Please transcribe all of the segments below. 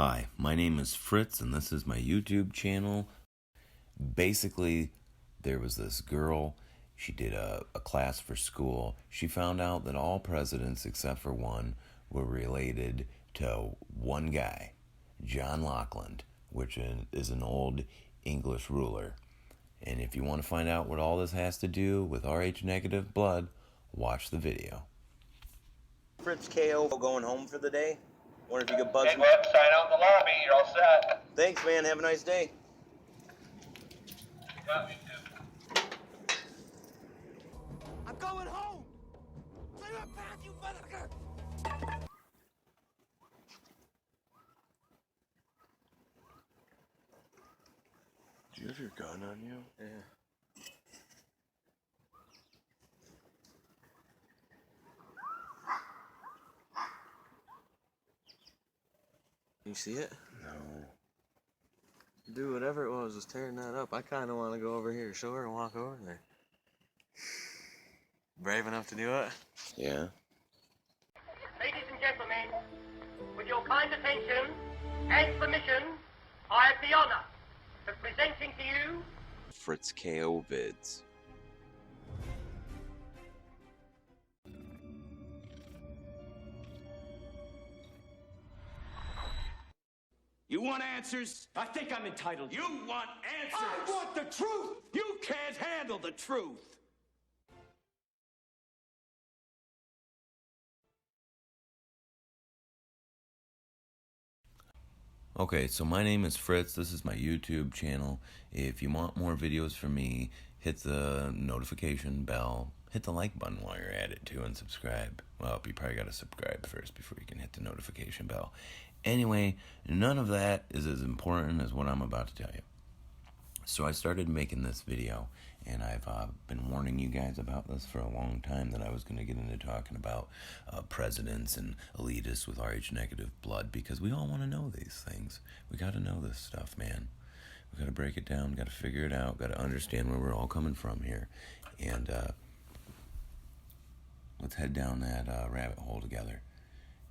Hi, my name is Fritz, and this is my YouTube channel. Basically, there was this girl. She did a class for school. She found out that all presidents, except for one, were related to one guy, John Lachlan, which is an old English ruler. And if you want to find out what all this has to do with Rh negative blood, watch the video. Fritz KO going home for the day. Wonder if you could buzz me. Sign out in the lobby. You're all set. Thanks, man. Have a nice day. Yeah, me too. I'm going home! Clear a path, you motherfucker! Do you have your gun on you? Yeah. You see it? No. Dude, whatever it was tearing that up. I kind of want to go over here, show her, and walk over there. Brave enough to do it? Yeah. Ladies and gentlemen, with your kind attention and permission, I have the honor of presenting to you Fritz KO vids. You want answers? I think I'm entitled. You want answers? I want the truth! You can't handle the truth. Okay, so my name is Fritz. This is my YouTube channel. If you want more videos from me, hit the notification bell. Hit the like button while you're at it, too, and subscribe. Well, you probably got to subscribe first before you can hit the notification bell. Anyway, none of that is as important as what I'm about to tell you. So I started making this video, and I've been warning you guys about this for a long time, that I was going to get into talking about presidents and elitists with Rh negative blood, because we all want to know these things. We got to know this stuff, man. We got to break it down, got to figure it out, got to understand where we're all coming from here. And let's head down that rabbit hole together.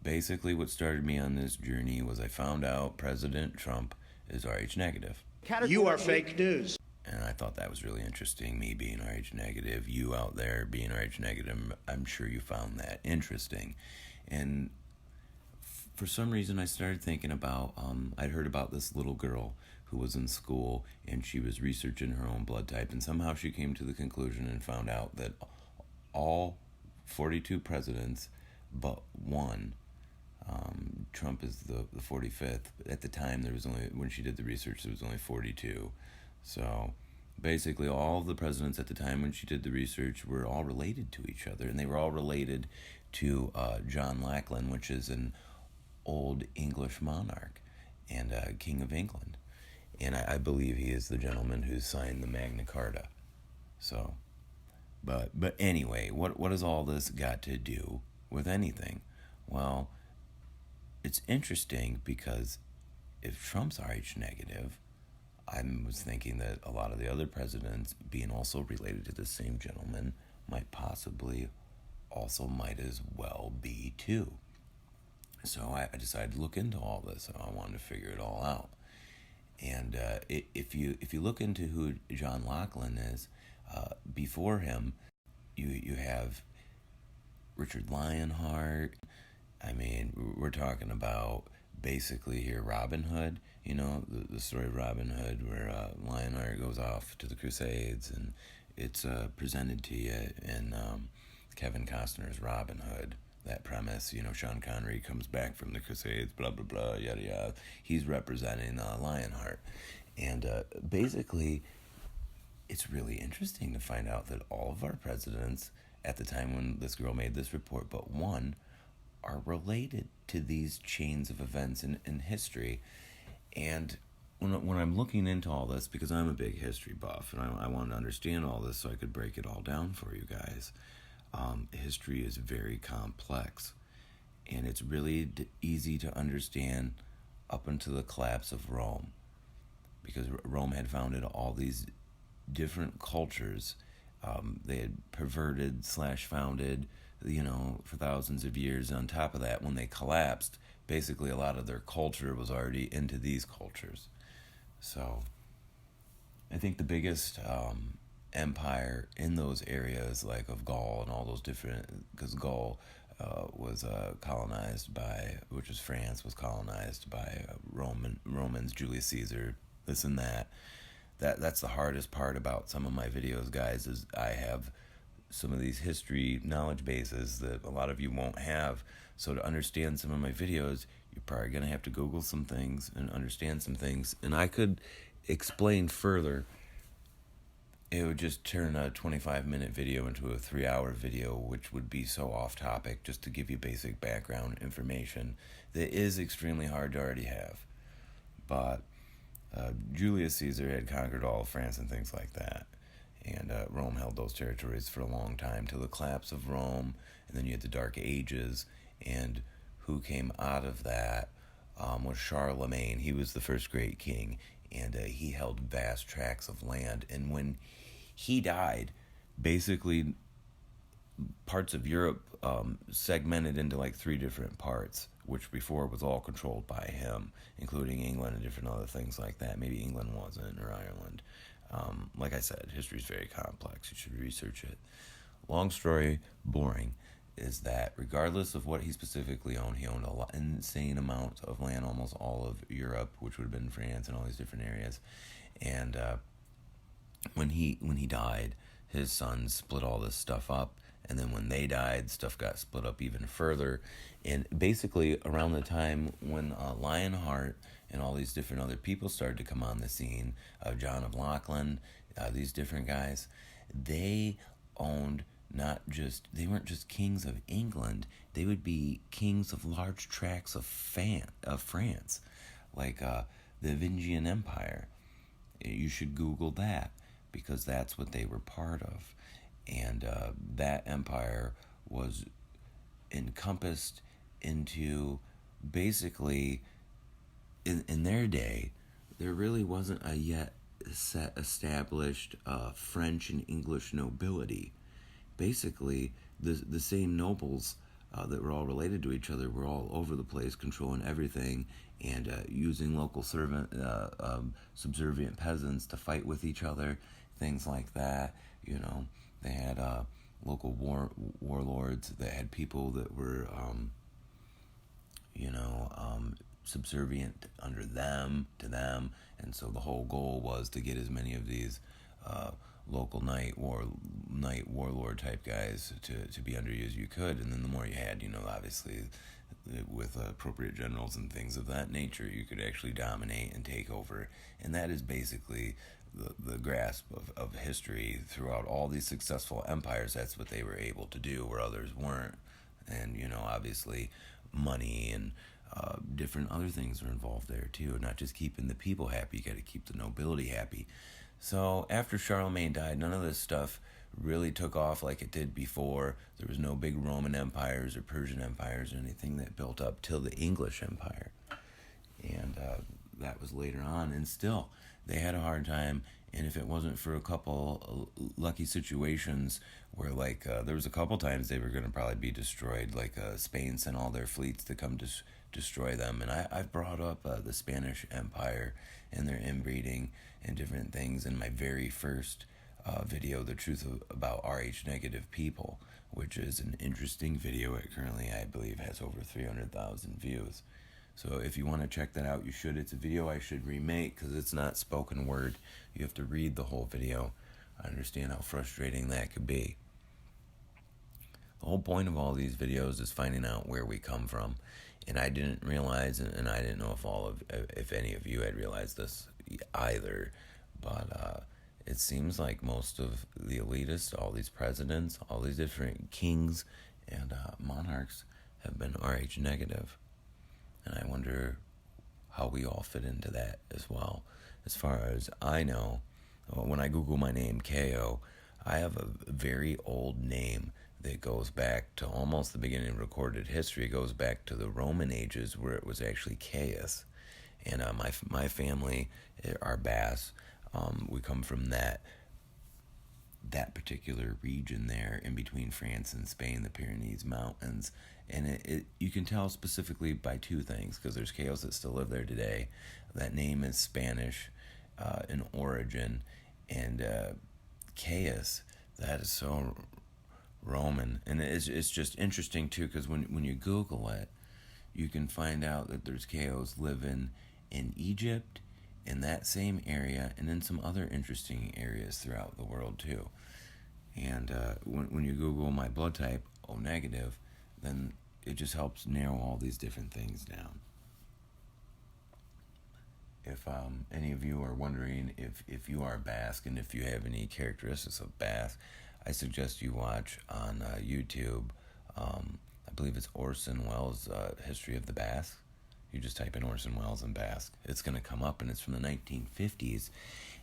Basically, what started me on this journey was I found out President Trump is Rh negative. You are fake news. And I thought that was really interesting, me being Rh negative, you out there being Rh negative. I'm sure you found that interesting. And for some reason, I started thinking about, I'd heard about this little girl who was in school, and she was researching her own blood type, and somehow she came to the conclusion and found out that all 42 presidents but one, Trump is the 45th. At the time, there was only, when she did the research, there was only 42. So basically, all of the presidents at the time when she did the research were all related to each other, and they were all related to John Lachlan, which is an old English monarch and King of England. And I believe he is the gentleman who signed the Magna Carta. So, but anyway, what has all this got to do with anything? Well, it's interesting because if Trump's Rh negative, I was thinking that a lot of the other presidents, being also related to the same gentleman, might possibly also might as well be too. So I decided to look into all this. I wanted to figure it all out. And if you look into who John Lachlan is, before him, you have Richard Lionheart. I mean, we're talking about basically here Robin Hood, you know, the story of Robin Hood, where Lionheart goes off to the Crusades, and it's presented to you in Kevin Costner's Robin Hood. That premise, you know, Sean Connery comes back from the Crusades, blah, blah, blah, yada, yada. He's representing Lionheart. And basically, it's really interesting to find out that all of our presidents at the time when this girl made this report, but one, are related to these chains of events in history. And when I'm looking into all this, because I'm a big history buff, and I wanted to understand all this so I could break it all down for you guys, history is very complex. And it's really easy to understand up until the collapse of Rome. Because Rome had founded all these different cultures. They had perverted / founded, you know, for thousands of years. On top of that, when they collapsed, basically a lot of their culture was already into these cultures. So I think the biggest empire in those areas, like of Gaul and all those different, because Gaul was colonized by, which is France, was colonized by Romans, Julius Caesar, this and that. That's the hardest part about some of my videos, guys, is I have some of these history knowledge bases that a lot of you won't have. So to understand some of my videos, you're probably going to have to Google some things and understand some things. And I could explain further. It would just turn a 25-minute video into a 3-hour video, which would be so off topic, just to give you basic background information that is extremely hard to already have. But Julius Caesar had conquered all of France and things like that. And Rome held those territories for a long time till the collapse of Rome. And then you had the Dark Ages. And who came out of that was Charlemagne. He was the first great king. And he held vast tracts of land. And when he died, basically parts of Europe segmented into like 3 different parts, which before was all controlled by him, including England and different other things like that. Maybe England wasn't, or Ireland. Like I said, history is very complex. You should research it. Long story, boring, is that regardless of what he specifically owned, he owned an insane amount of land, almost all of Europe, which would have been France and all these different areas. And when he died, his sons split all this stuff up. And then when they died, stuff got split up even further. And basically around the time when Lionheart and all these different other people started to come on the scene, John of Lachlan, these different guys, they owned they weren't just kings of England, they would be kings of large tracts of France, like the Vingian Empire. You should Google that, because that's what they were part of. And that empire was encompassed into, basically, in their day, there really wasn't a yet set established French and English nobility. Basically, the same nobles that were all related to each other were all over the place, controlling everything, and using local subservient peasants to fight with each other, things like that. You know, they had local warlords that had people that were, subservient under them, to them, and so the whole goal was to get as many of these local night warlord type guys to be under you as you could. And then the more you had, obviously with appropriate generals and things of that nature, you could actually dominate and take over. And that is basically the grasp of history throughout all these successful empires. That's what they were able to do, where others weren't. And obviously money and different other things are involved there too, not just keeping the people happy. You got to keep the nobility happy. So after Charlemagne died, none of this stuff really took off like it did before. There was no big Roman empires or Persian empires or anything that built up till the English Empire. And that was later on. And still, they had a hard time. And if it wasn't for a couple lucky situations where, there was a couple times they were going to probably be destroyed, Spain sent all their fleets to come destroy them. And I've brought up the Spanish Empire and their inbreeding and different things in my very first video, The Truth About RH Negative People, which is an interesting video. It currently, I believe, has over 300,000 views. So if you want to check that out, you should. It's a video I should remake because it's not spoken word. You have to read the whole video. I understand how frustrating that could be. The whole point of all these videos is finding out where we come from. And I didn't realize, and I didn't know if any of you had realized this either, but it seems like most of the elitists, all these presidents, all these different kings and monarchs have been RH negative. And I wonder how we all fit into that as well. As far as I know, when I Google my name, KO, I have a very old name that goes back to almost the beginning of recorded history. It goes back to the Roman ages, where it was actually Caius. And my family are Basque. We come from that that particular region there in between France and Spain, the Pyrenees Mountains. And you can tell specifically by two things, because there's Caos that still live there today. That name is Spanish in origin, and Caius, that is so Roman. And it's just interesting too, because when you Google it, you can find out that there's Caos living in Egypt, in that same area, and in some other interesting areas throughout the world too. And when you Google my blood type, O negative, then it just helps narrow all these different things down. If any of you are wondering if you are Basque and if you have any characteristics of Basque, I suggest you watch on YouTube, I believe it's Orson Welles' History of the Basque. You just type in Orson Welles and Basque. It's going to come up, and it's from the 1950s.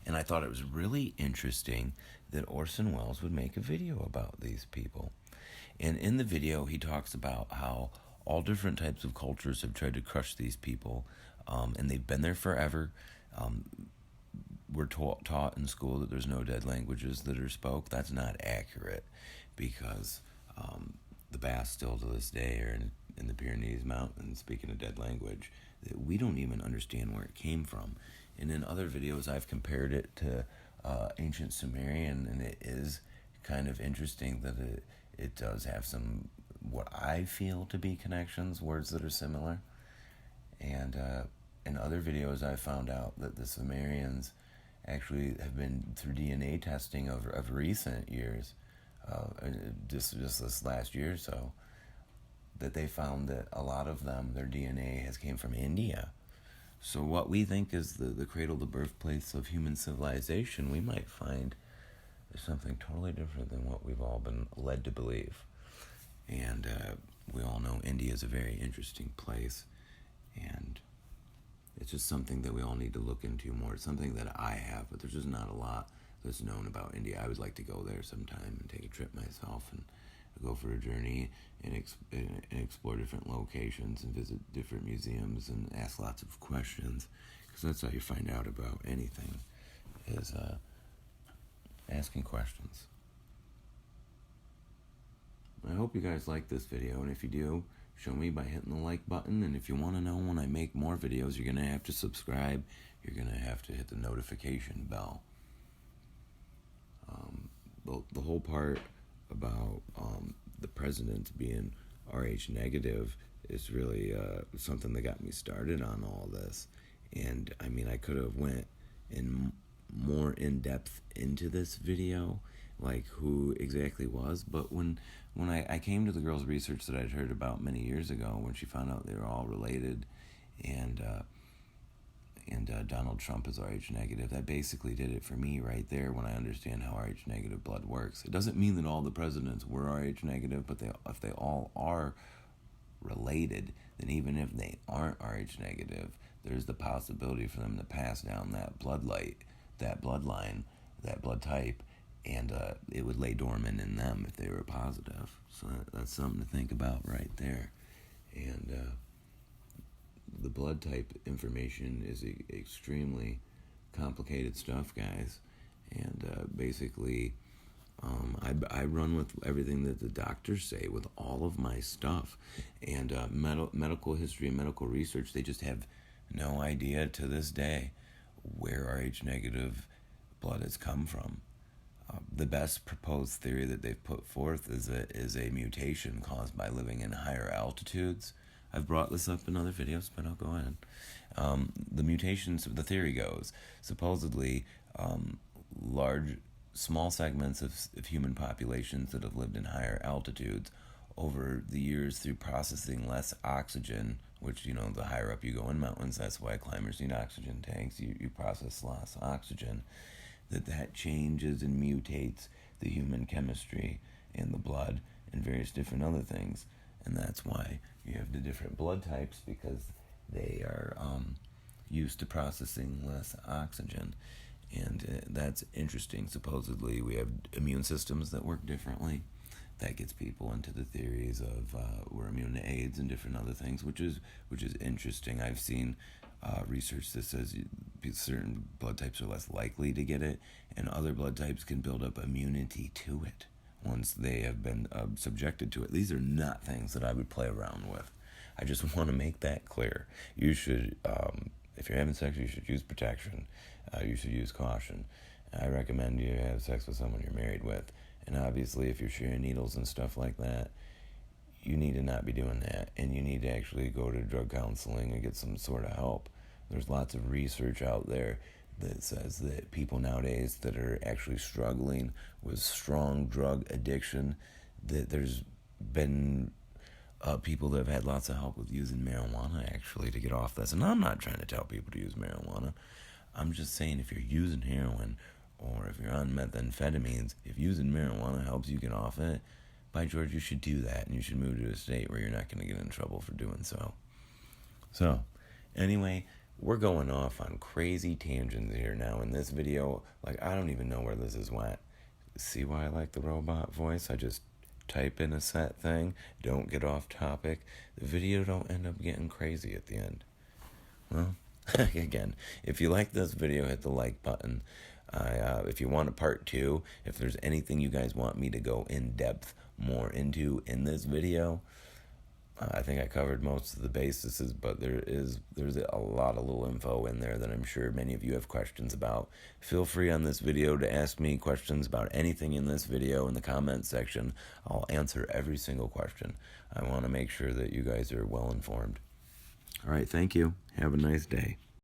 And I thought it was really interesting that Orson Welles would make a video about these people. And in the video, he talks about how all different types of cultures have tried to crush these people, and they've been there forever. We're taught in school that there's no dead languages that are spoke. That's not accurate, because the Basque still to this day are in the Pyrenees Mountains speaking a dead language that we don't even understand where it came from. And in other videos, I've compared it to ancient Sumerian, and it is kind of interesting that it does have some, what I feel to be connections, words that are similar. And in other videos, I found out that the Sumerians actually have been through DNA testing of recent years, just this last year or so, that they found that a lot of them, their DNA has came from India. So what we think is the cradle, the birthplace of human civilization, we might find is something totally different than what we've all been led to believe. And we all know India is a very interesting place, and it's just something that we all need to look into more. It's something that I have, but there's just not a lot that's known about India. I would like to go there sometime and take a trip myself and go for a journey and explore different locations and visit different museums and ask lots of questions, because that's how you find out about anything, is asking questions. I hope you guys like this video, and if you do, show me by hitting the like button. And if you want to know when I make more videos, you're going to have to subscribe. You're going to have to hit the notification bell. The whole part about the president being Rh negative is really something that got me started on all this. And I mean, I could have went in more in depth into this video, like who exactly was, but when I came to the girl's research that I'd heard about many years ago, when she found out they were all related, and Donald Trump is Rh negative, that basically did it for me right there when I understand how Rh negative blood works. It doesn't mean that all the presidents were Rh negative, but if they all are related, then even if they aren't Rh negative, there's the possibility for them to pass down that bloodline, that blood type, and it would lay dormant in them if they were positive. So that's something to think about right there. And the blood type information is extremely complicated stuff, guys. And basically, I run with everything that the doctors say with all of my stuff. And medical history and medical research, they just have no idea to this day where Rh negative blood has come from. The best proposed theory that they've put forth is a mutation caused by living in higher altitudes. I've brought this up in other videos, but I'll go ahead. The mutations, the theory goes, supposedly small segments of human populations that have lived in higher altitudes over the years through processing less oxygen, which, the higher up you go in mountains, that's why climbers need oxygen tanks, you process less oxygen, that changes and mutates the human chemistry in the blood and various different other things. And that's why you have the different blood types, because they are used to processing less oxygen. And that's interesting. Supposedly we have immune systems that work differently. That gets people into the theories of we're immune to AIDS and different other things, which is interesting. I've seen research that says certain blood types are less likely to get it, and other blood types can build up immunity to it once they have been subjected to it. These are not things that I would play around with. I just want to make that clear. You should, if you're having sex, you should use protection. You should use caution. I recommend you have sex with someone you're married with. And obviously, if you're sharing needles and stuff like that, you need to not be doing that. And you need to actually go to drug counseling and get some sort of help. There's lots of research out there that says that people nowadays that are actually struggling with strong drug addiction, that there's been people that have had lots of help with using marijuana actually to get off this. And I'm not trying to tell people to use marijuana. I'm just saying if you're using heroin or if you're on methamphetamines, if using marijuana helps you get off it, by George, you should do that. And you should move to a state where you're not going to get in trouble for doing so. So, anyway, we're going off on crazy tangents here now in this video. Like, I don't even know where this is went. See why I like the robot voice? I just type in a set thing, don't get off topic. The video don't end up getting crazy at the end. Well, again, if you like this video, hit the like button. If you want a part 2, if there's anything you guys want me to go in depth more into in this video, I think I covered most of the bases, but there's a lot of little info in there that I'm sure many of you have questions about. Feel free on this video to ask me questions about anything in this video in the comment section. I'll answer every single question. I want to make sure that you guys are well informed. All right, thank you. Have a nice day.